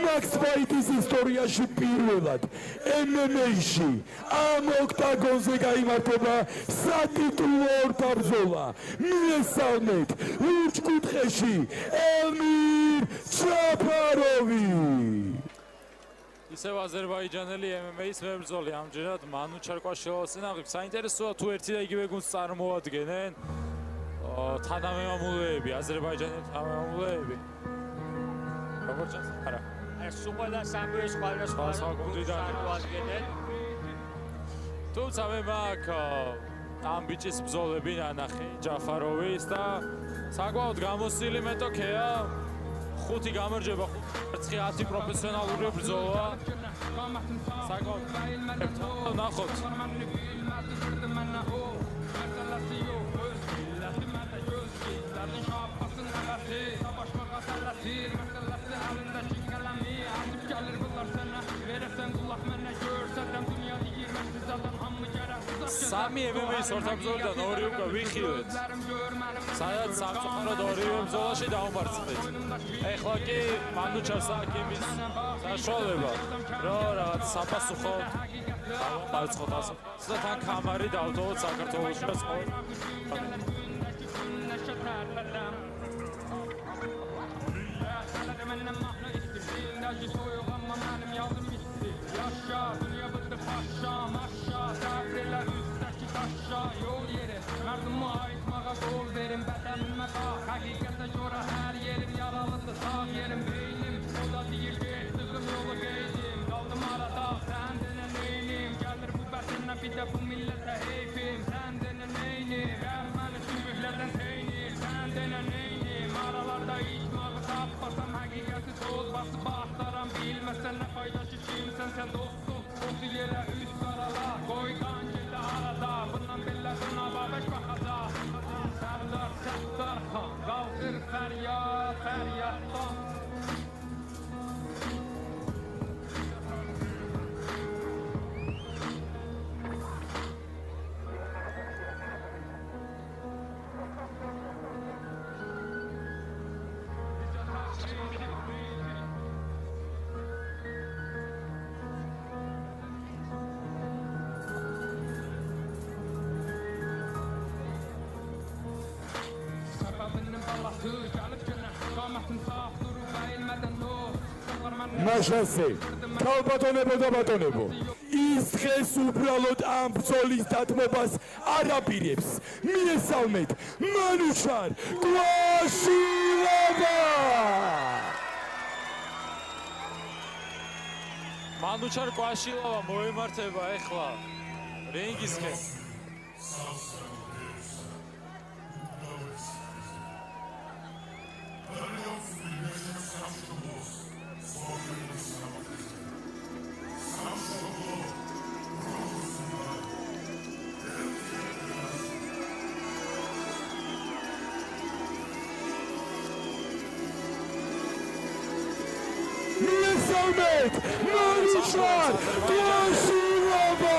Max Fight-ის ისტორიაში პირველად MMA-ში ამ ოქტაგონზე გაიმართება სატიტულო ორთაბრძოლა. მიესალმეთ ლურჯ კუთხეში ელმირ ჩაფაროვი. ისევ აზერბაიჯანელი MMA-ის მებრძოლი ამჯერად მანუჩარ კვაშილოვას წინააღმდეგ. საინტერესოა თუ ერთი და იგივე გუნდს წარმოადგენენ თანამემამულეები, აზერბაიჯანელი თანამემამულეები. როგორ ჩანს? არა. ეს უყურდა სამბიოს სხვადასხვა გუნდიდან წარმოადგენენ. თუმცა მე მაქვს ამ ბიჭის ბრძოლები ნანახი ჯაფაროვის და საკმაოდ გამოსილი მეტოქეა. 5 გამარჯვება, 10 პროფესიონალური ბრძოლა. საკმაოდ ნახოთ. სამი MMA-ის ორთაბრძოლიდან ორი უკვე ვიხილეთ. სადაც სამწუხაროდ ორივე ბრძოლაში დაუმარცხეთ. ეხლა კი მანუჩარს აქვს იმის საშუალება, რომ რაღაც საპასუხო დავამარცხოთ ასე. და თან კამარი დავტოვოთ საქართველოში და სხვა. მაშასე, ქალბატონებო და ბატონებო, ის დღეს უბრალოდ ამ ბრძოლის დათმობას არ აპირებს. მიესალმეთ მანუჩარ კვაშილოვა. მანუჩარ კვაშილოვა მოემართება ეხლა რინგისკენ. მიესალმეთ მანუჩარ კვაშილოვა.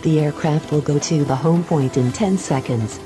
The aircraft will go to the home point in 10 seconds.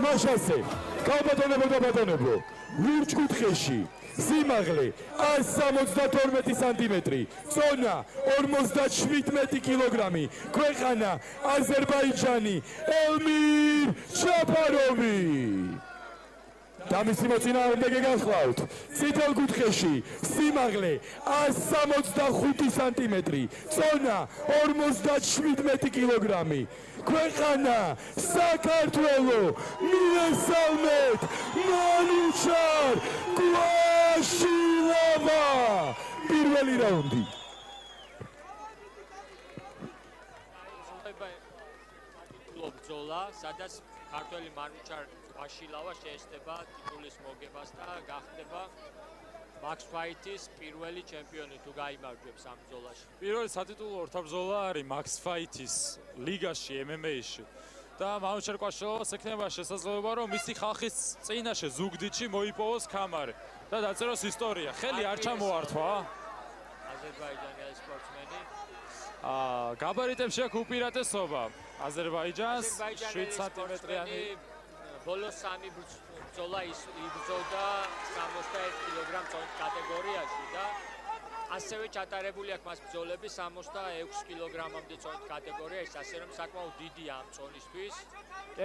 მაშასე, ქალბატონებო და ბატონებო, ლურჯკუთხეში სიმაღლე 172 სანტიმეტრი, წონა 57 კილოგრამი, ქვეყანა აზერბაიჯანი, ელმირ ჩაპაროვი. და მისი მოწინააღმდეგე გახლავთ, წითელ კუთხეში სიმაღლე 165 სანტიმეტრი, წონა 57 კილოგრამი, ქვეყანა საქართველო, მივესალმეთ მანუჩარ გვაშილავა. პირველი რაუნდი. ბრძოლა, სადაც ქართველი მანუჩარ გვაშილავა შეესწება ტიტულის მოგებას და გახდება Max Fight-ის პირველი ჩემპიონი თუ გაიმარჯვებს ამ ბრძოლაში. პირველი სატიტულო ორთაბრძოლა არის Max Fight-ის ლიგაში, MMA-ში. და მანუჩარ გვაშილავას ექნება შესაძლებლობა, რომ მისი ხალხის წინაშე ზუგდიდში მოიპოვოს ქამარი და დაწეროს ისტორია. ხელი არ ჩამოართვა. აზერბაიჯანელი სპორტსმენი. გაბარიტებში აქვს უპირატესობა. აზერბაიჯანს 7 სანტიმეტრიანი ბოლო 3 ბრძოლა იბრძოდა 61 კილოგრამ წონით კატეგორიაში და ასევე ჩატარებული აქვს მას ბრძოლები 66 კილოგრამამდე წონით კატეგორიაში, ასე რომ საკმაოდ დიდია ამ წონისთვის.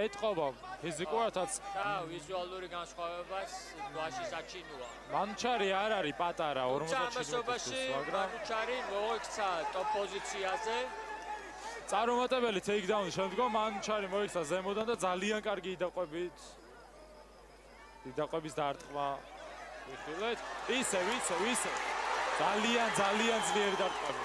ეტყობა ფიზიკურადაც და ვიზუალური განსხვავებაც გვაში საჩინოა. მანუჩარი არ არის პატარა 47 წლის, მაგრამ მანუჩარი მოიქცა ტოპ პოზიციაზე. წარუმატებელი ტეიქდაუნის შემდგომ მანუჩარი მოიქცა ზემოდან და ძალიან კარგი იდაყვების დარტყმა ვიხილეთ. ისე ძალიან ძლიერი დარტყმები.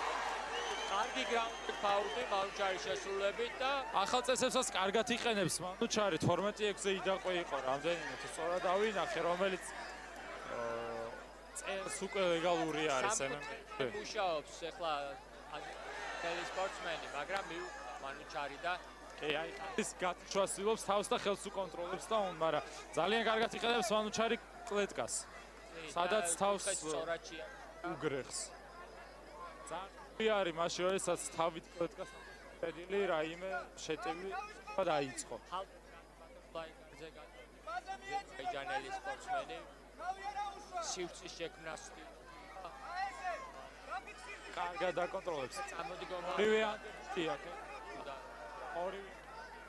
კარგი გრაუნდი ფაული მანუჩარის შესრულებით და ახალ წესებსაც კარგად იყენებს მანუჩარი 12-6-ზე იდაყვე იყო რამდენიმე თუ სწორად ავინახე, რომელიც წელს უკვე ლეგალური არის MMA. მუშაობს ახლა თელი სპორტსმენი, მაგრამ მიუყვება მანუჩარი და აი ის გათშვასილობს თავს და ხელს უკონტროლებს და მაგრამ ძალიან კარგად იყენებს მანუჩარი კლეტკას. სადაც თავს უგრეხს. ძალიან არის მაშინ, როდესაც თავით კლეტკას პედილი რაიმე შეტევი და დაიწყო. აზერბაიჯანელი სპორტსმენი სივრცის შექმნას კარგად აკონტროლებს. წამოდგომა ორივე ანდია, ორივე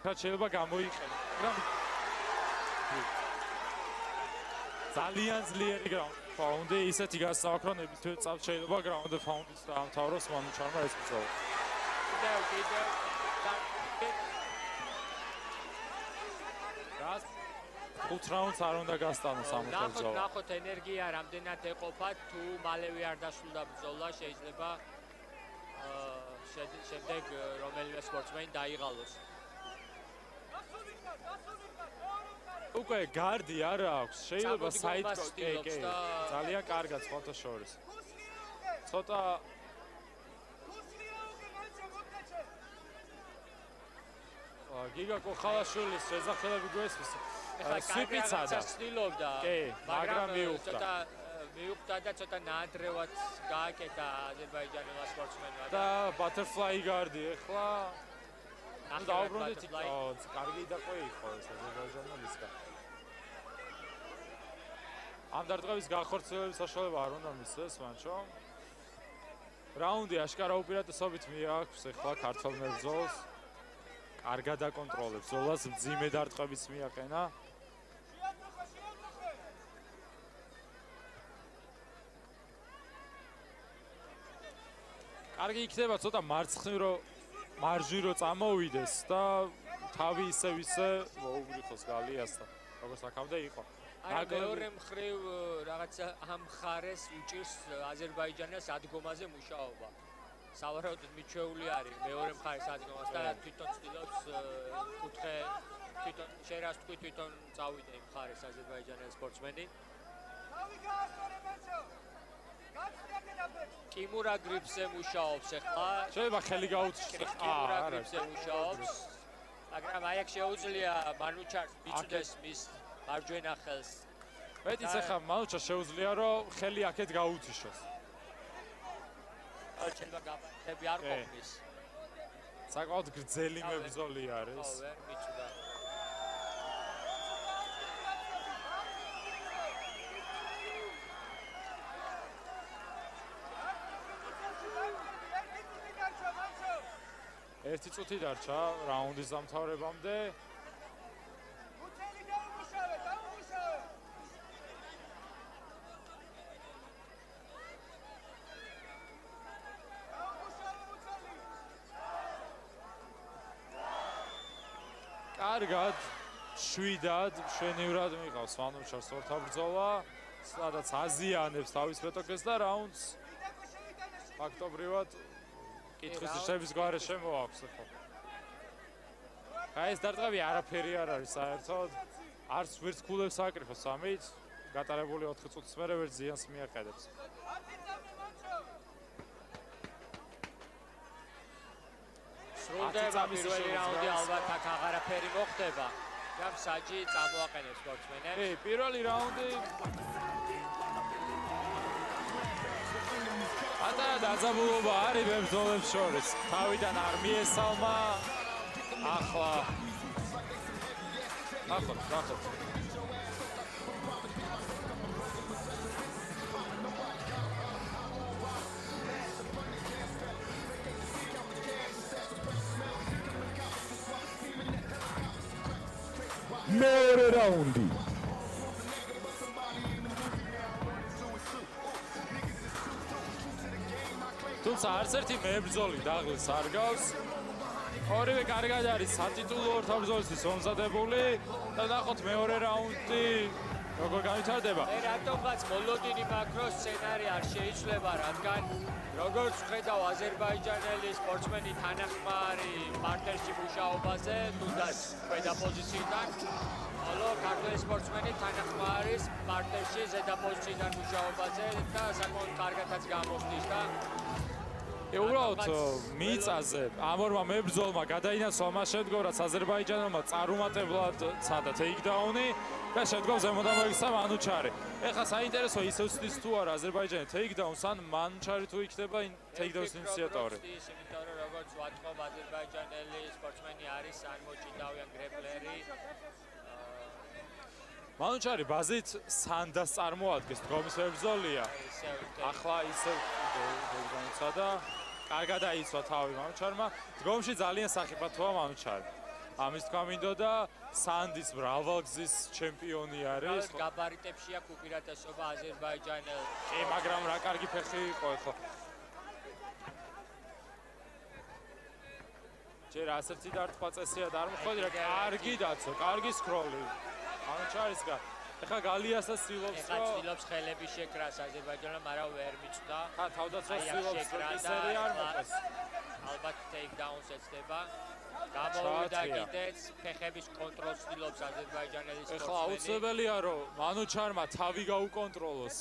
შეიძლება გამოიყენო, მაგრამ ძალიან ძლიერი გრაუნდი, ისეთი გასაოქრონებით თუ წავს შეიძლება გრაუნდი ფაუნდით დაამთავროს მანუჩარმა ეს ბრძოლა. კიდევ რას 5 რაუნდს არ უნდა გასტანოს ამ ბრძოლა. ნახოთ ენერგია რამდენად ეყოფა, თუ მალევე არ დასრულდა ბრძოლა, შეიძლება შემდეგ რომელიმე სპორტსმენი დაიღალოს. უკვე გარდი არ აქვს, შეიძლება საიტკოკი ძალიან კარგად ხოთა შორის. ცოტა გიგა კოხალაშვილის შესაძლებელი გვესმის. სვიპიცადა. კი, მაგრამ მიუხვდა და ცოტა ნაადრევად გააკეთა აზერბაიჯანელმა სპორტსმენმა და ბატერფლაი გარდი ახლა დაუბრუნდით იქ. კარგი დაყვე იყო ეს აზერბაიჯანელისგან. ამ დარტყმების განხორციელების საშუალება არ უნდა მისცეს მანჩო. რაუნდი აშკარა უპირატესობით მიაქვს ახლა ქართველ მებრძოლს. კარგად აკონტროლებს ბრძოლას, მძიმე დარტყმებიც მიაყენა. კარგი იქნება ცოტა მარჯვნივ რო წამოვიდეს და თავი ისე მოუგრიხოს გალიასთან, როგორც აქამდე იყო. აი მეორე მხრივ რაღაცა ამ ხარეს უჭირს აზერბაიჯანას ადგომაზე მუშაობა. სავარაუდოდ მიჩვეული არის მეორე მხარეს ადგომას და თვითონ ცდილობს კუთხე თვითონ შეიძლება თქვი თვითონ წავიდა იმ მხარეს აზერბაიჯანელი სპორტსმენი. კიმურა გრიფზე მუშაობს ახლა. შეიძლება ხელი გაუწიოს. კიმურა გრიფზე მუშაობს. მაგრამ აი აქ შეუძლია მანუჩარს მიწვდეს მის მარჯვენა ხელს. მეტიც ახლა მანუჩარს შეუძლია რომ ხელი აქეთ გაუწიშოს. შეიძლება გაბატები არ ყოფნის. საკმაოდ გრძელი მებრძოლი არის. ხო, ვერ მიწვდა. ერთი წუთი დარჩა რაუნდის დამთავრებამდე. კარგად, შვიდად, მშვენივრად მიყავს მანუჩარს ორთაბრძოლა, სადაც აზიანებს თავის მეტოქეს და რაუნდს ფაქტობრივად კითხვის შეების გარეშე მოაქვს ხო. აი ეს დარტყმები არაფერი არ არის საერთოდ. არც ვერც ქულებს აკრიფოს სამით, გატარებული 4 წუთის მერე ვერც ზიანს მიაყენებს. სრულდება პირველი რაუნდი ალბათ აქ აღარაფერი მოხდება. გამ საჯი წამოაყენებს სპორტსმენებს. კი, პირველი რაუნდი პატარა დაძაბულობა არის მებრძოლებს შორის. თავიდან არ მიესალმა. ახლა მეორე რაუნდი. თუმცა არც ერთი მებრძოლი დაღლილს არ გავს. ორივე კარგად არის სატიტულო ორთაბრძოლისთვის მომზადებული და ნახოთ მეორე რაუნდი როგორ განვითარდება. რატომღაც მოლოდინი მაკროს სცენარი არ შეიცვლება, რადგან როგორც ვხედავ აზერბაიჯანელი სპორტსმენი თანახმარი პარტერში მუშაობაზე, თუნდაც ქვედა პოზიციიდან, ხოლო ქართველი სპორტსმენი თანახმარი პარტერში ზედა პოზიციიდან მუშაობაზე და საკმაოდ კარგადაც გამოსდის და უბრალოდ მიწაზე ამ ორმა მებრძოლმა გადაინაცვლა მას შემდგომ, რაც აზერბაიჯანელმა წარუმატებლად ცადა ტეიქდაუნი და შემდგომ ზემოდან მოიქცა მანუჩარი. ეხლა საინტერესო ისევ ცდის თუ არა აზერბაიჯანი ტეიქდაუნს ან მანუჩარი თუ იქნება ტეიქდაუნის ინიციატორი. იმიტომ რომ როგორც ვატყობ აზერბაიჯანელი სპორტსმენი არის ან მოჭიდავიან გრეპლერი. მანუჩარი ბაზით სანდას წარმოადგენს, დგომის მებრძოლია. ახლა ისევ განიცადა. კარგად აიცვა თავი მანუჩარმა. დგომში ძალიან სახიფათოა მანუჩარი. ამის თქვა მინდოდა სანდის მრავალგზის ჩემპიონი არის. გაბარიტებში აქვს უპირატესობა აზერბაიჯანელ. კი, მაგრამ რა კარგი ფეხი იყო ახლა. ჯერ ასეთი დარტყმა წესია და არ მოხდა რა კარგი დაცვა, კარგი სკროლი. მანუჩარისგან. ეხლა გალიასაც ცდილობს ეხლა ცდილობს ხელების შეკრას აზერბაიჯანელმა, მაგრამ ვერ მიწვდა. თავდაცვას ცდილობს სერი არ მოყეს. ალბათ ტეიქდაუნს ეცდება. გამოვიდა კიდეც ფეხების კონტროლს ცდილობს აზერბაიჯანელი სპორტსმენი. ეხლა აუცილებელია რომ მანუჩარმა თავი გაუკონტროლოს.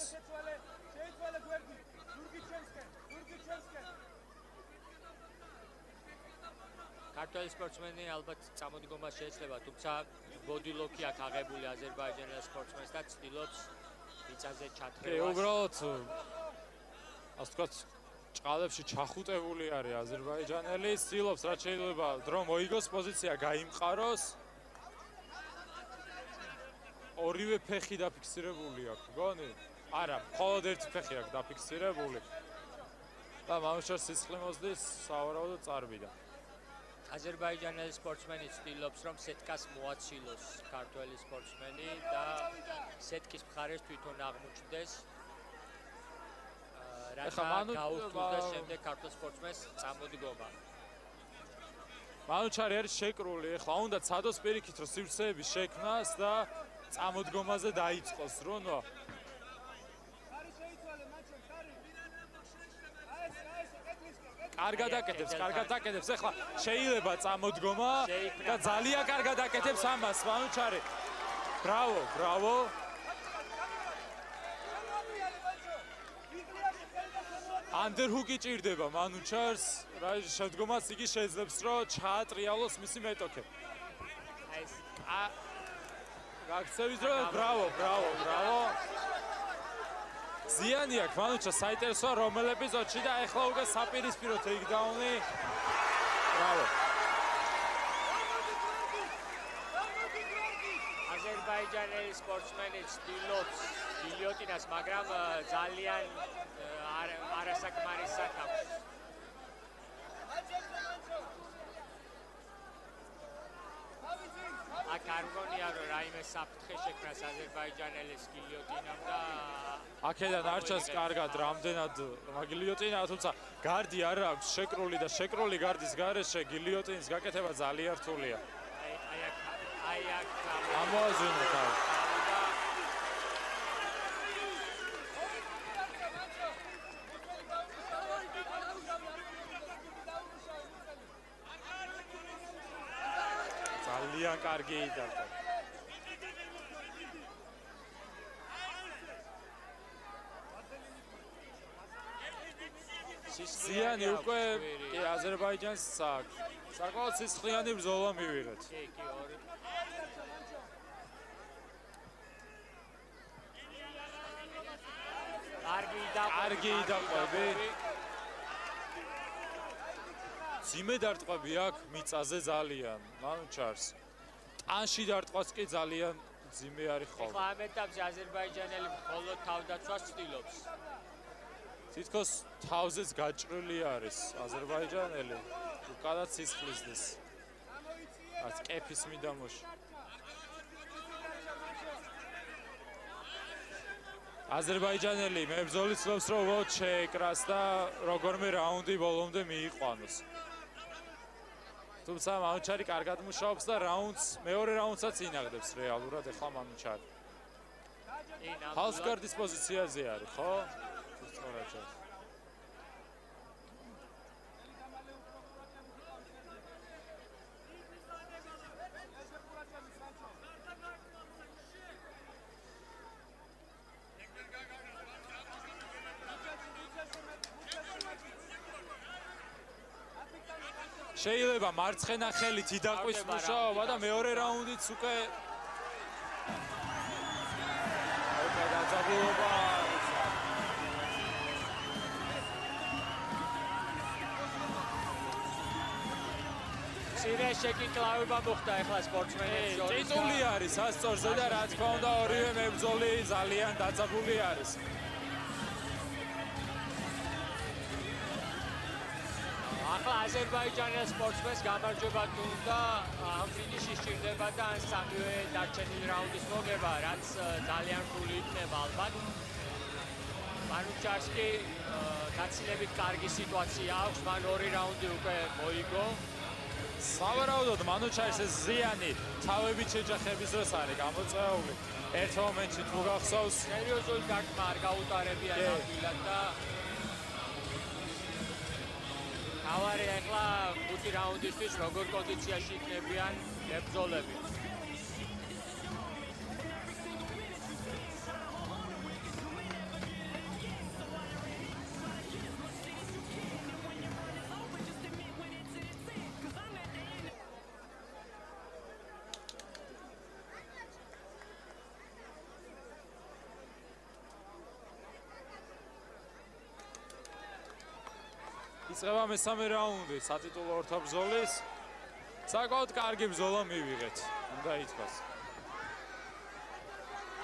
ქართველი სპორტსმენი ალბათ წამოდგომა შეეცლება, თუმცა ბოდილოკი აქვს აღებული აზერბაიჯანელ სპორტსმენს და ცდილობს მიწაზე ჩათრევას. კი, უბრალოდ ასე ვთქვათ, ჭყალებში ჩახუტებული არის აზერბაიჯანელი, ცდილობს რაც შეიძლება დრო მოიგოს, პოზიცია გაიმყაროს. ორივე ფეხი დაფიქსირებული აქვს, გონი? არა, მხოლოდ ერთი ფეხი აქვს დაფიქსირებული. და მანუჩარს სისხლი მოსდის სავარაუდოდ წარბიდან. აზერბაიჯანელი სპორტსმენი ცდილობს რომ სეტკას მოაცილოს ქართველი სპორტსმენი და სეტკის მხარეს თვითონ აღმოჩნდეს. რათა გაუხსნას შემდეგ ქართულ სპორტსმენს წამოდგომა. მანუჩარი არის შეკრული, ეხლა უნდა ცადოს პირიქით რომ სივრცეების შექმნას და წამოდგომაზე დაიწყოს რონვა. კარგად აკეთებს, ეხლა შეიძლება წამოდგომა და ძალიან კარგად აკეთებს ამას მანუჩარი. ბრავო. ანდერჰუკი ჭირდება მანუჩარს, რა შედგომას იგი შეძლებს რომ ჩაატრიალოს მისი მეტოქე. აი ეს გაქცევის დრო, ბრავო. ზიანი აქვს მანუჩა საინტერესოა რომელ ეპიზოდში და ეხლა უკვე საპირისპირო ტეიქდაუნი. ბრავო. აზერბაიჯანელი სპორტსმენი ცდილობს გილიოტინას, მაგრამ ძალიან არასაკმარის აქვს. აქ არ მგონია რომ რაიმე საფრთხე შექმნას აზერბაიჯანელის გილიოტინამ და აქედან არ ჩანს კარგად რამდენად გილიოტინა, თუმცა გარდი არ აქვს შეკრული და შეკრული გარდის გარეშე გილიოტინის გაკეთება ძალიან რთულია. აი აქ ამოაზრინე თავი. ძალიან კარგი იდარდა. ზიანი უკვე კი აზერბაიჯანს აქვს. საკმაოდ სისხლიანი ბრძოლა მივიღეთ. კი ორი. კარგი დაყვები. ძიმე დარტყვები აქვს მიწაზე ძალიან, მანუჩარს. ტანში დარტყვას კი ძალიან ძიმე არის ხოლმე. ხო, ამ ეტაპზე აზერბაიჯანელი მხოლოდ თავდაცვას ცდილობს. თითქოს თავზეც გაჭრილი არის აზერბაიჯანელი. უკანაც სისხლისდეს. რაც კეფის მიდამოში. აზერბაიჯანელი მებრძოლი ცდილობს რომ უბრალოდ შეეკრას და როგორმე რაუნდი ბოლომდე მიიყვანოს. თუმცა მანუჩარი კარგად მუშაობს და მეორე რაუნდსაც ინაღდებს რეალურად ეხლა მანუჩარი. ჰალსგარდის პოზიციაზე არის, ხო? შეიძლება მარცხენა ხელით იდაყვის მუშაობა და მეორე რაუნდიც უკვე დაძაბულობა მცირე შეკიკლავება მოხდა ახლა სპორტსმენებს შორის. ტიტული არის ასწორზე და რა თქმა უნდა ორივე მებრძოლი ძალიან დაძაბული არის. ახლა აზერბაიჯანელ სპორტსმენს გამარჯვება თუნდა ამ ფინიში სჭირდება და ან სამივე დარჩენილი რაუნდის მოგება, რაც ძალიან რთული იქნება ალბათ. მანუჩარს კი გაცილებით კარგი სიტუაცია აქვს, მან ორი რაუნდი უკვე მოიგო. სავარაუდოდ მანუჩარის ეს ზიანი თავებით შეჯახების დროს არის გამოწვეული. ერთ მომენტში თუ გახსოვს, სერიოზული დარტყმა არ გაუტარებია ნამდვილად და ავარი ახლა 5 რაუნდისთვის როგორ კონდიციაში იქნებიან მებრძოლები. იწყება მესამე რაუნდი სატიტულო ორთაბრძოლის. საკმაოდ კარგი ბრძოლა მივიღეთ, უნდა ითქვას.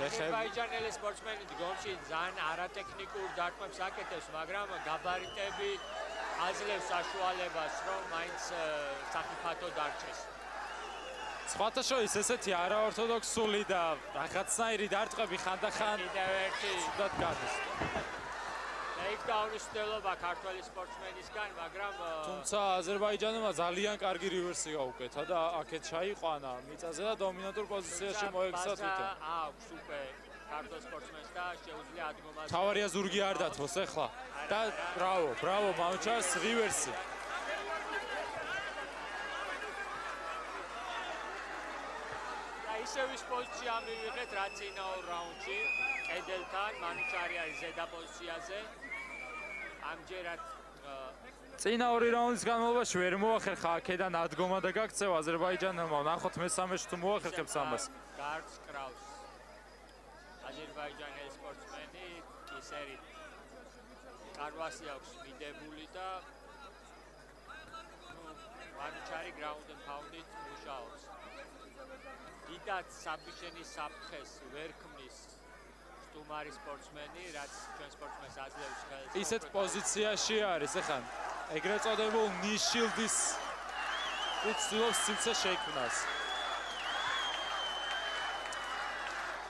აზერბაიჯანელი სპორტსმენი დგომში ძალიან არატექნიკურ დარტყმებს აკეთებს, მაგრამ გაბარიტები აძლევს საშუალებას, რომ მაინც საფრთხო დარჩეს. სხვათა შორის ესეთი არაორთოდოქსული და რაღაცნაირი დარტყმები ხანდახან კიდევ ერთი სულად გადის. ტეიქდაუნის მცდელობა ქართველი სპორტსმენისგან, მაგრამ თუმცა აზერბაიჯანმა ძალიან კარგი რივერსი გაუკეთა და აქეთ ჩაიყვანა მიწაზე და დომინანტურ პოზიციაში მოექცა თვითონ. აქვს უკვე ქართულ სპორტსმენს და შეუძლია ადგომაზე. თავარია ზურგი არ დათოს ეხლა და ბრავო მანუჩარს რივერსი. ისევ ის პოზიცია მივიღეთ რა წინა ორ რაუნდში კედელთან, მანუჩარი არის ზედა პოზიციაზე. ამჯერად წინა ორი რაუნდის განმავლობაში ვერ მოახერხა აქედან ადგომა და გაქცევა აზერბაიჯანელმა. ნახოთ მესამეში თუ მოახერხებს ამას. გარს კრავს აზერბაიჯანელი სპორტსმენი, ისერი კარვასი აქვს მიდებული და მანუჩარი ground and pound-ით მუშაობს. დიდად საბიშენის საფრთხეს ვერ ქმნის სტუმარი სპორტსმენი, რაც ჩვენ სპორტსმენს აძლევს ხელს. ისეთ პოზიციაში არის, ეხლა ეგრეთ წოდებულ ნიშილდის უცდილობს სივრცე შექმნას.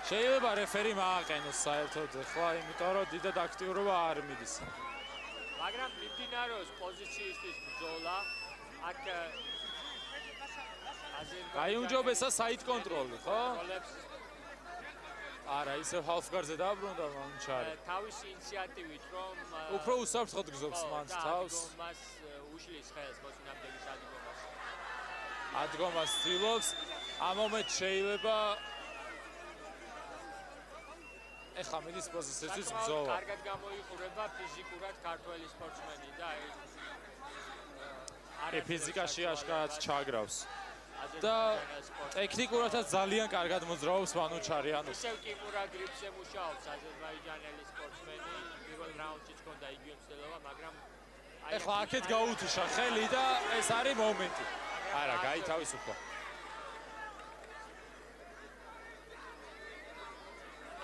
შეიძლება რეფერი მააყენოს საერთოდ ეხლა, იმიტომ რომ დიდად აქტიურობა არ მიდის. მაგრამ მიმდინარეობს პოზიციისთვის ბრძოლა. აქ გაიუმჯობესა საით კონტროლი, ხო? არა, ისევ ჰალფგარზე დაბრუნდა მანუჩარი. თავისი ინიციატივით რომ უფრო უსაფრთხოდ გზობს მანს თავს. მას უშლის ხელს მოწინააღმდეგის ადგომას. ადგომას ცდილობს. ამ მომენტ შეიძლება ეხლა მიდის პოზიციისთვის ბრძოლა. კარგად გამოიყურება ფიზიკურად ქართველი სპორტსმენი და ფიზიკაში აშკარად ჩაგრავს. და ტექნიკურადაც ძალიან კარგად მოძრაობს მანუჩარი. ანუ ისევ კიმურა გრიფზე მუშაობს აზერბაიჯანელი სპორტსმენი. პირველ რაუნდში ჰქონდა იგივე მცდელობა, მაგრამ ეხლა აქეთ გაუთიშა ხელი და ეს არის მომენტი. არა, გაითავისუფლა.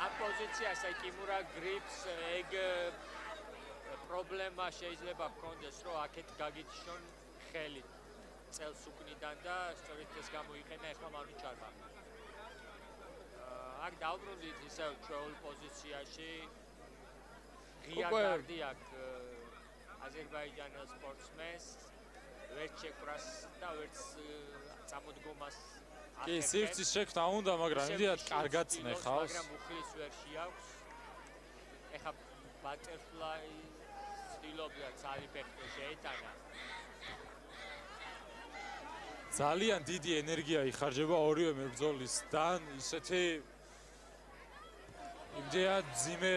ამ პოზიციას კიმურა გრიფს ეგ პრობლემა შეიძლება ჰქონდეს, რომ აქეთ გაგიჩნონ ხელი წელს უკნიდან და სწორედ ეს გამოიყენა ეხლა მანუჩარმა. აქ დავბრუნდით ისევ ჩვეულ პოზიციაში. ღია გარდი აქ აზერბაიჯანელ სპორტსმენს ვერც შეკვრას და ვერც წამოდგომას კი, სივრცის შექმნა უნდა, მაგრამ იმდენად კარგად წნეხავს. მაგრამ უხლის ვერ შეაქვს. ეხლა ბატერფლაი ცდილობდა ძალი ფეხზე შეეტანა. ძალიან დიდი ენერგია იხარჯება ორივე მებრძოლისგან, ისეთი იმდენად ძიმე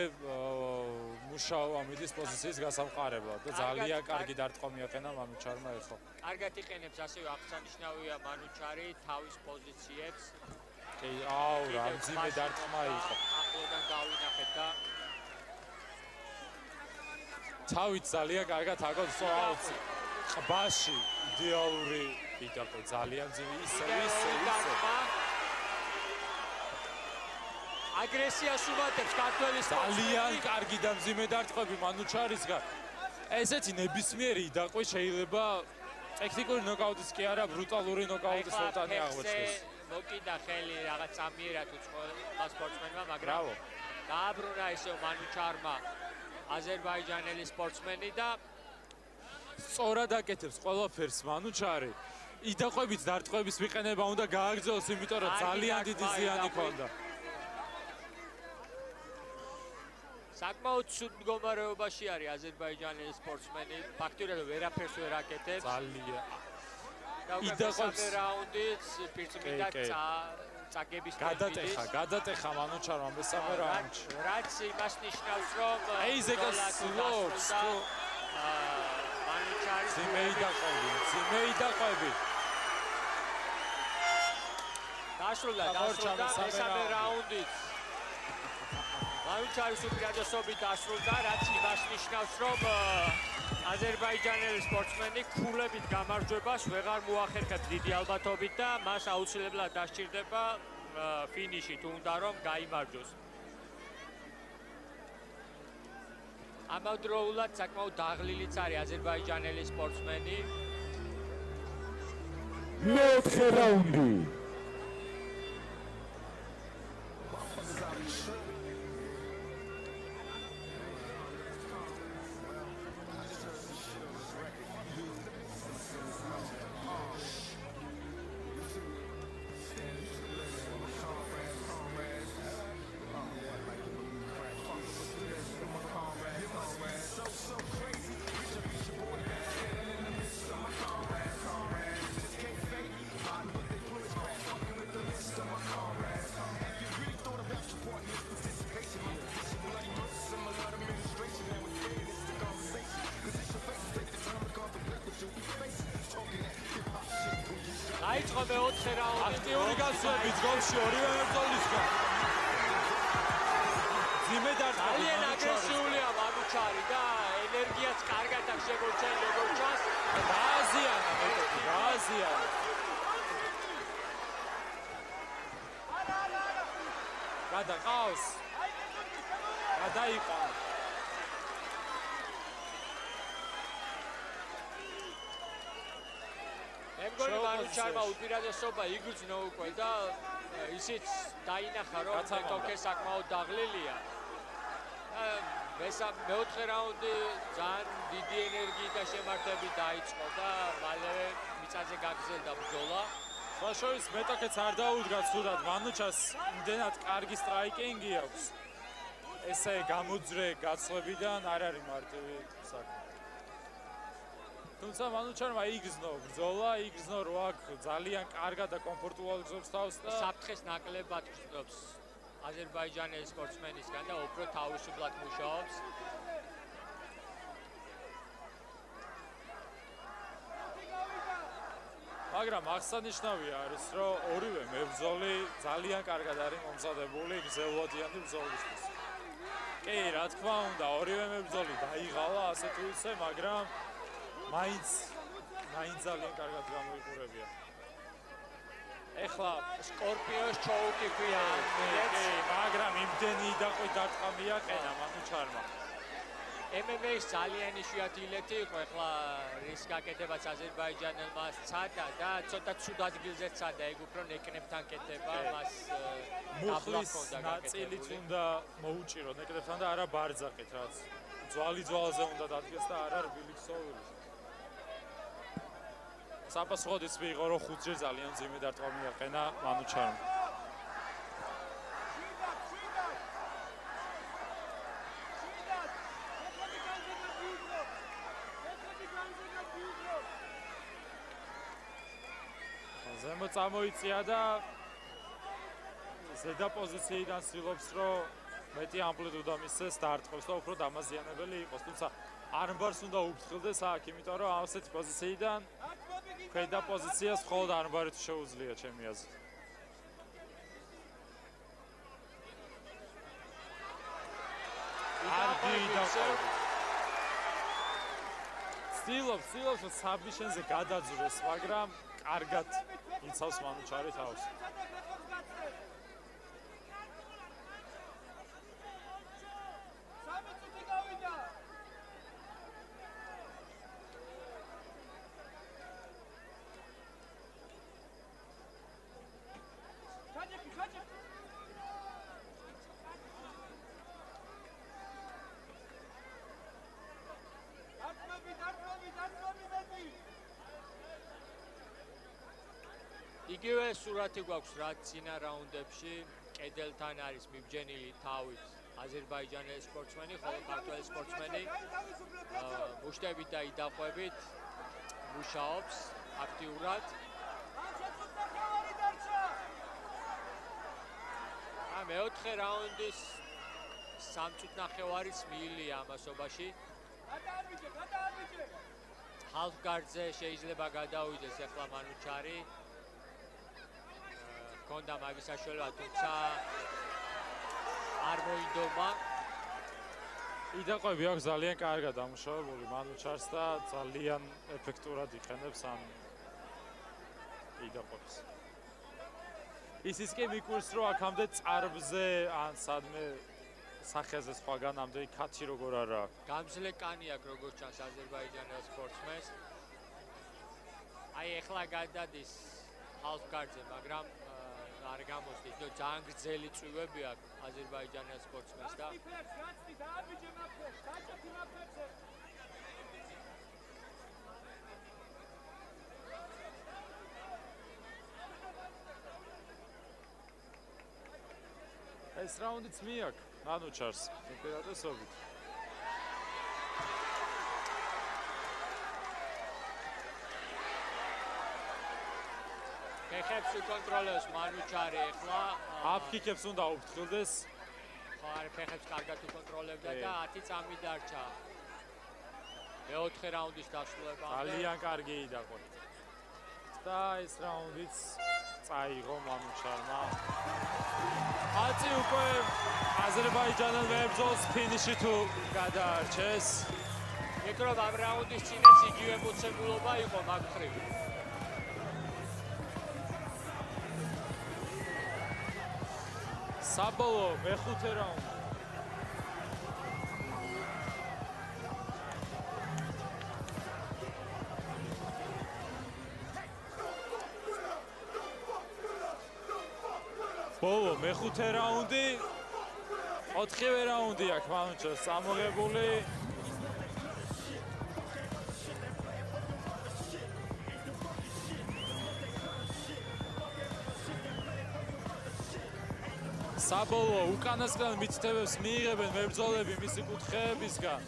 მუშაობა მიდის პოზიციის გასამყარებლად და ძალიან კარგი დარტყმა მიაყენა მანუჩარმა ეხლა. კარგად იყენებს ასევე აღსანიშნავია მანუჩარი თავის პოზიციებს. კი, აუ, რა ძიმე დარტყმა იყო. ახლოდან დავინახეთ და თავით ძალიან კარგად აგავს აუც. ყბაში იდეალური იდაკო ძალიან ძიმე ისე. აგრესიას უმატებს ქართველი ძალიან კარგი და მძიმე დარტყმები მანუჩარისგან. ესეთი ნებისმიერი იდაყვი შეიძლება ტექნიკური ნოკაუტის კი არა, ბრუტალური ნოკაუტის ორტანი აღმოჩნდეს. მოკიდა ხელი რაღაც წამიერად უცხოელმა სპორტსმენმა, მაგრამ დააბრუნა ისევ მანუჩარმა აზერბაიჯანელი სპორტსმენი და სწორად აკეთებს ყველაფერს მანუჩარი. იდაყვებით დარტყმების მიყენება უნდა გააგრძელოს, იმიტომ რომ ძალიან დიდი ზიანი ჰქონდა. საკმაოდ ცუდ მდგომარეობაში არის აზერბაიჯანელი სპორტსმენი. ფაქტობრივად ვერაფერს ვერ აკეთებს. ძალიან. იდაყვებს რაუნდიც პირწმიდად წაგების გადატეხა მანუჩარმა მესამე რაუნდში. რაც იმას ნიშნავს, რომ ეიზეკას სულობს მანუჩარი ძიმე იდაყვები. დასრულდა მესამე რაუნდიც. მანუჩარის უპირატესობით დასრულდა, რაც იმას ნიშნავს, რომ აზერბაიჯანელი სპორტსმენი ქულებით გამარჯვებას ვეღარ მოახერხებს დიდი ალბათობით და მას აუცილებლად დასჭირდება ფინიში, თუ უნდა რომ გაიმარჯვოს. ამავდროულად საკმაოდ დაღლილიც არის აზერბაიჯანელი სპორტსმენი. მეოთხე რაუნდი. დაიწყო მეოთხე რაუნდი. აქტიური გასვლებით გოლში ორივე მებრძოლისგან. ძიმე დარტყმებით ძალიან მანუჩარის. აგრესიულია მანუჩარი და ენერგიაც კარგად აქვს შემორჩენილი როგორც ჩანს. გააზიანა მეტოქი, გააზიანა. გადაყავს. გადაიყვანა. მე მგონი მანუჩარმა უპირატესობა იგრძნო უკვე და ისიც დაინახა რომ მეტოქე საკმაოდ დაღლილია. მეოთხე რაუნდი ძალიან დიდი ენერგიით და შემართებით დაიწყო და მალევე მიწაზე გაგრძელდა ბრძოლა. სხვა შორის მეტოქეც არ დაუდგა ცუდად, მანუჩარს იმდენად კარგი სტრაიკინგი აქვს. ესე გამოძრე გაცვლებიდან არ არის მარტივი საქმე. თუმცა მანუჩარმა იგრძნო ბრძოლა, იგრძნო რო აქ ძალიან კარგად და კომფორტულად გრძნობს თავს და საფრთხეს ნაკლებად გრძნობს აზერბაიჯანელი სპორტსმენისგან და უფრო თავისუფლად მუშაობს. მაგრამ აღსანიშნავია არის, რომ ორივე მებრძოლი ძალიან კარგად არის მომზადებული გრძელვადიანი ბრძოლისთვის. კი, რა თქმა უნდა, ორივე მებრძოლი დაიღალა ასე თუ ისე, მაგრამ მაინც ძალიან კარგად გამოიყურებიან. ეხლა სკორპიონს ჩოუკი ქვია. კი, მაგრამ იმდენი დაყვი დარტყმა მიაყენა მანუჩარმა. MMA-ის ძალიან იშვიათი ილეთი იყო, ეხლა რის გაკეთებაც აზერბაიჯანელმა სცადა და ცოტა ცუდ ადგილზე სცადა, ეგ უფრო ნეკნებთან კეთება, მას მუხლის ნაწილიც უნდა მოუჭირო ნეკნებთან და არა ბარძაყით, რაც ძვალზე უნდა დადგეს და არა რბილი ქსოვილი. საპასუხოდ ის მიიღო, რომ 5 ჯერ ძალიან მძიმე დარტყმა მიაყენა მანუჩარმა. ზემო წამოიწია და ზედა პოზიციიდან ცდილობს, რომ მეტი ამპლიტუდა მისცეს დარტყმებს და უფრო დამაზიანებელი იყოს. თუმცა არმბარს უნდა უფრთხილდეს აქ, იმიტომ რომ ასეთი პოზიციიდან ქვედა პოზიციას მხოლოდ არმბარით შეუძლია ჩემი აზრით. ცდილობს, რომ საბიშენზე გადაძვრეს, მაგრამ კარგად იცავს მანუჩარი თავს. იგივე სურათი გვაქვს რაც წინა რაუნდებში, კედელთან არის მიბჯენილი თავით აზერბაიჯანელი სპორტსმენი, ხოლო ქართველი სპორტსმენი მუშტებით და იდაყვებით მუშაობს აქტიურად. მეოთხე რაუნდის 3 წუთნახევარის მიილია ამასობაში. ჰალფგარდზე შეიძლება გადავიდეს ახლა მანუჩარი. კონდა მაგის საშუალება, თუმცა არ მოინდომა. იდაყვები აქვს ძალიან კარგად დამუშავებული მანუჩარს და ძალიან ეფექტურად იყენებს ამ იდაყვებს. ისიც კი მიკვირს, რომ აქამდე წარბზე ან სადმე სახეზე სხვაგან ამდენი ქათი როგორ არა. გამძლე კანი აქვს როგორც ჩანს აზერბაიჯანელ სპორტსმენს. აი ეხლა გადადის ჰალფგარდზე, მაგრამ არ გამოსდის, და ძალიან გრძელი წვივები აქვს აზერბაიჯანელ სპორტსმენს და ეს რაუნდიც მიაქვს მანუჩარს უპირატესობით. ფეხებს უკონტროლებს მანუჩარი ახლა. აფქიქებს უნდა უფრთხილდეს. ხო, არ ფეხებს კარგად უკონტროლებდა და 10 წამი დარჩა. მეოთხე რაუნდის დასრულებამდე. ძალიან კარგი იდაყვე. და ეს რაუნდიც წაიღო მანუჩარმა. აწი უკვე აზერბაიჯანელ მებრძოლს ფინიში თუ გადაარჩეს. მიკრობ ამ რაუნდის წინაც იგივე მოცემულობა იყო მაგ მხრივ. საბოლოო მეხუთე რაუნდი. ბოლო მეხუთე რაუნდი. 4-ვე რაუნდი აქვს მანუჩას ამოღებული. საბოლოო უკანასკნელ მიცდებებს მიიღებენ მებრძოლები მისი კუთხეებისგან.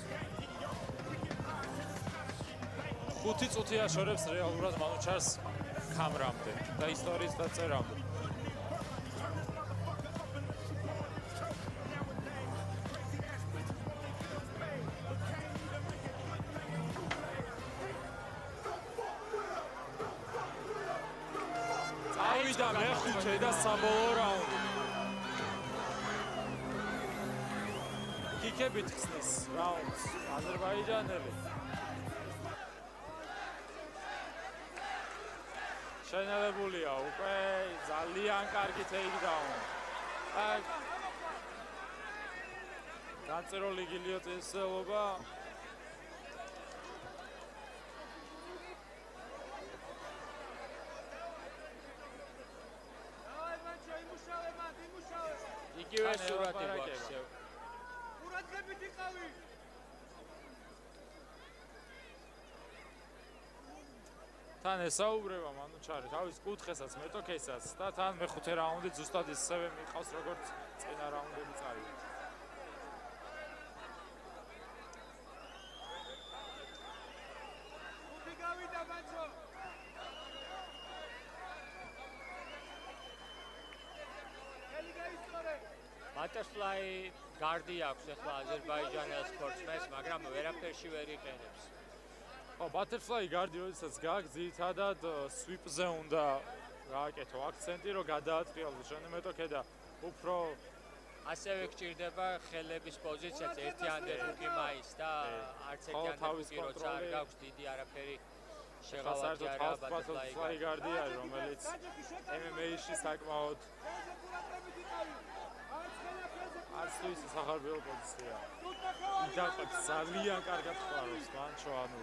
5 წუთი აშორებს რეალურად მანუჩარს ქამრამდე და ისტორიის დაწერამდე. წავიდა მეხუთე და საბოლოო რაუნდი. კიკებით ხსნის რაუნდს აზერბაიჯანელი. შენელებულია უკვე ძალიან კარგი ტეიქდაუნი. დაწერილი გილიოტინის სელობა. იგივე სურათი გვაქვს. თან ესაუბრება მანუჩარი თავის კუთხესაც, მეტოქესაც და თან მეხუთე რაუნდი ზუსტად ისევე მიყავს როგორც წინა რაუნდები წავიდა. ბატერფლაი გარდი აქვს ახლა აზერბაიჯანელ სპორტსმენს, მაგრამ ვერაფერში ვერ იყენებს. ბატერფლაი გარდი როდესაც გაქვს, ძირითადად სვიპზე უნდა გააკეთო აქცენტი, რომ გადააწყიალოს შენი მეტოქე და უფრო ასევე გჭირდება ხელების პოზიციაც ერთი ანდერჰუკი მაის და არც ერთი ანდერჰუკი როცა არ გაქვს დიდი არაფერი შეღავათი არა ბატერფლაი გარდი არის, რომელიც MMA-ში საკმაოდ არც თუ ისე სახარბიელო პოზიცია. იდაყებს ძალიან კარგად ხარობს მანჩო, ანუ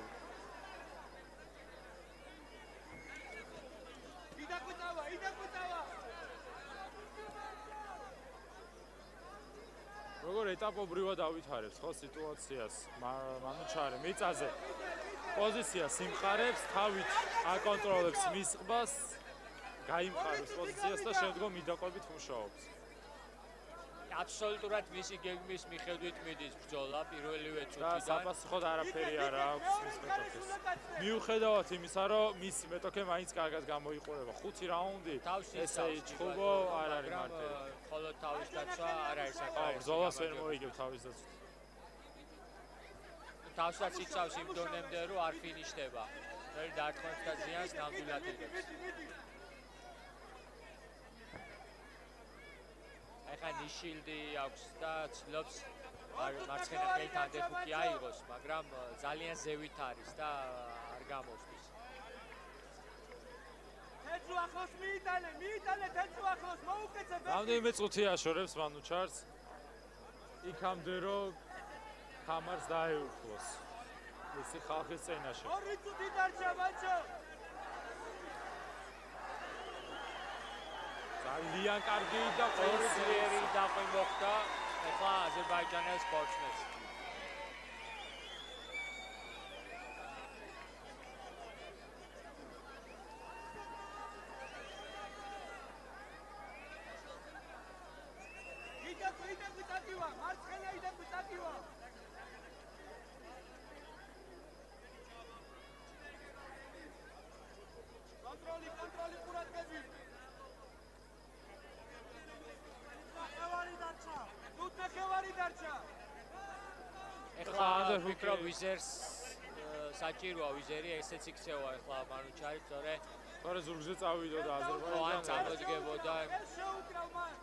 როგორ ეტაპობრივად ავითარებს ხო სიტუაციას მანუჩარი მიწაზე პოზიციას იმყარებს, თავით აკონტროლებს მის ყბას, გაიმყარებს პოზიციას და შემდგომ მიდაყვებით მუშაობს. აბსოლუტურად მისი გეგმის მიხედვით მიდის ბრძოლა პირველივე და წუთიდან. საფასუხოდ არაფერი არ აქვს მის მეტოქეს. მიუხედავად იმისა, რომ მისი მეტოქე მაინც კარგად გამოიყურება. 5 რაუნდი ესე იჭხუბო, არ არის მარტივი. მხოლოდ თავის დაცვა არ არის საკმარისი. ბრძოლას ვერ მოიგებ თავის დაცვა. თავსაც იცავს იმ დონემდე, რომ არ ფინიშდება. ვერ დარტყმებს და ზიანს ნამდვილად იღებს. ეხლა ნიშილდი აქვს და ცდილობს მარცხენა ხელით ანდერჰუკი აიღოს, მაგრამ ძალიან ზევით არის და არ გამოსდის. თეთრ ახლოს მიიტანე თეთრ ახლოს მოუკეცე. რამდენიმე წუთი აშორებს მანუჩარს. იქამდე რომ ხამარს დაეუფლოს. ისი ხალხის წინაშე. 2 წუთი დარჩა ბაჭო. ძალიან კარგი და ორი ძლიერი დაყვი მოხდა ახლა აზერბაიჯანელ სპორტსმენს. იდაკვი წატივა, მარცხენა იდაკვი წატივა. კონტროლი ყურადღები. ნახევარი დარჩა. ეხლა ვიკრო ვიზერს საჭიროა ვიზერი, ესეც იქცევა ეხლა მანუჩარი, სწორედ თორე ზურგზე წავიდოდა ან აზერბაიჯანი. წამოდგებოდა შეუკრავ მან.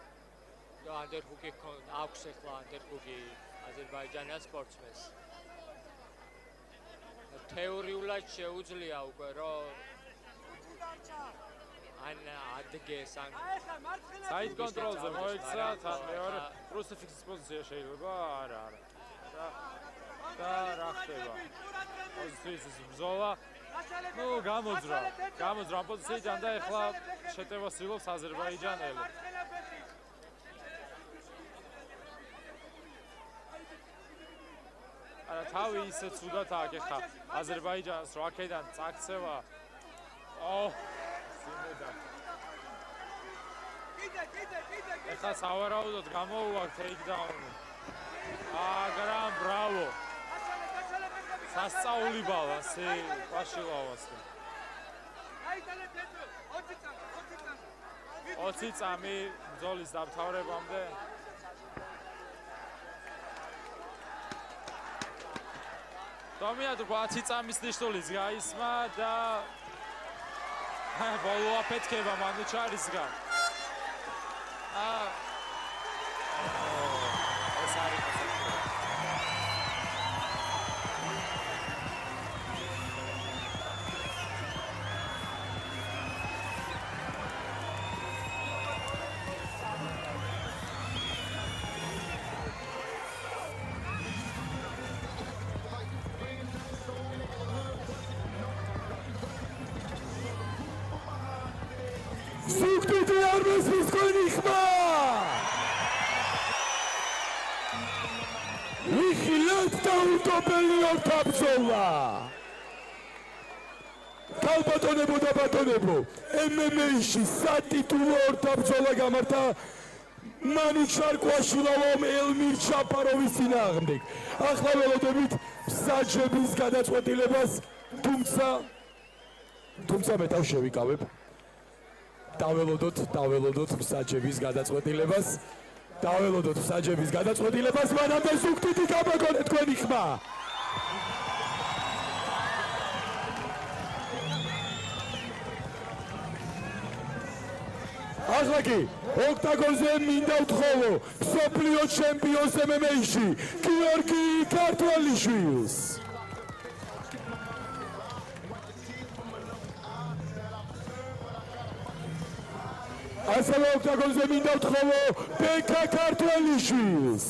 და ანდერჰუკი აქვს ახლა ანდერჰუკი აზერბაიჯანელ სპორტსმენს. თეორიულად შეუძლია უკვე რომ ან ადგეს ან ახლა მარცხენა საით კონტროლზე მოექცა, თან მეორე კრუსიფიქსის პოზიცია შეიძლება, არა. და რა ხდება? პოზიციის ბრძოლა. ნუ გამოძრა ამ პოზიციიდან და ეხლა შეტევას ცდილობს აზერბაიჯანელი. არა თავი ისე ცუდად აქ ეხლა აზერბაიჯანს რო აქედან წაქცევა. სიმედა. ეხლა სავარაუდოდ გამოუვა ტეიქდაუნი. აგრამ ბრავო. სასწაული ბალანსი პაშილავასი. 20 წამი ბრძოლის დამთავრებამდე. დომინად 20 წამის ნიშნულიც გაისმა და ბოლო აფეთქება მანუჩარისგან. ეს არის ზუგდიდი არ მესმის თქვენი ხმა. ვიხილეთ დაუტოპელი ორთაბრძოლა. ქალბატონებო და ბატონებო, MMA-ში სატიტულო ორთაბრძოლა გამართა მანუჩარ კვაშილავამ ელმირ ჩაპაროვის წინააღმდეგ. ახლა ველოდებით მსაჯების გადაწყვეტილებას, თუმცა მე თავ შევიკავებ. დაველოდოთ მსაჯების გადაწყვეტილებას, მანამდე ზუგდიდი გამოგონეთ თქვენი ხმა. ახლა კი ოქტაგონზე მინდა ვთხოვო მსოფლიო ჩემპიონს MMA-ში გიორგი ქართველიშვილს. ასევე ოქტაგონზე მინდა ვთხოვო ბეკა ქართველიშვილს.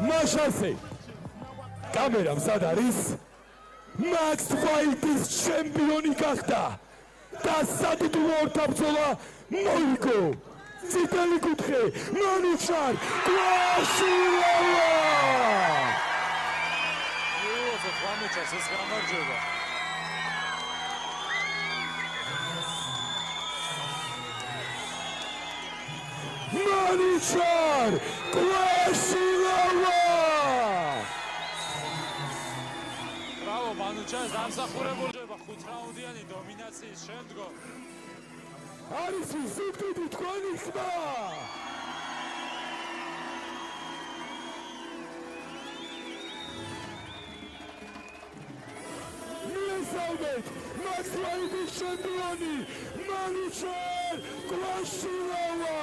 მაშასე კამერა მზად არის. Max Fight-ის ჩემპიონი გახდა და სატიტულო ორთაბრძოლა მოიგო. წითელი კუთხე მანუჩარ კვაშილავა. მანუჩარს ეს გამარჯვება. მანუჩარ კვაშილავა. ბრავო მანუჩარს დამსახურებულება 5 რაუნდიანი დომინაციის შემდგომ. არის ზუგდიდი თქვენი ხმა. Max Fight-ის ჩემპიონი მანუჩარ კვაშილავა.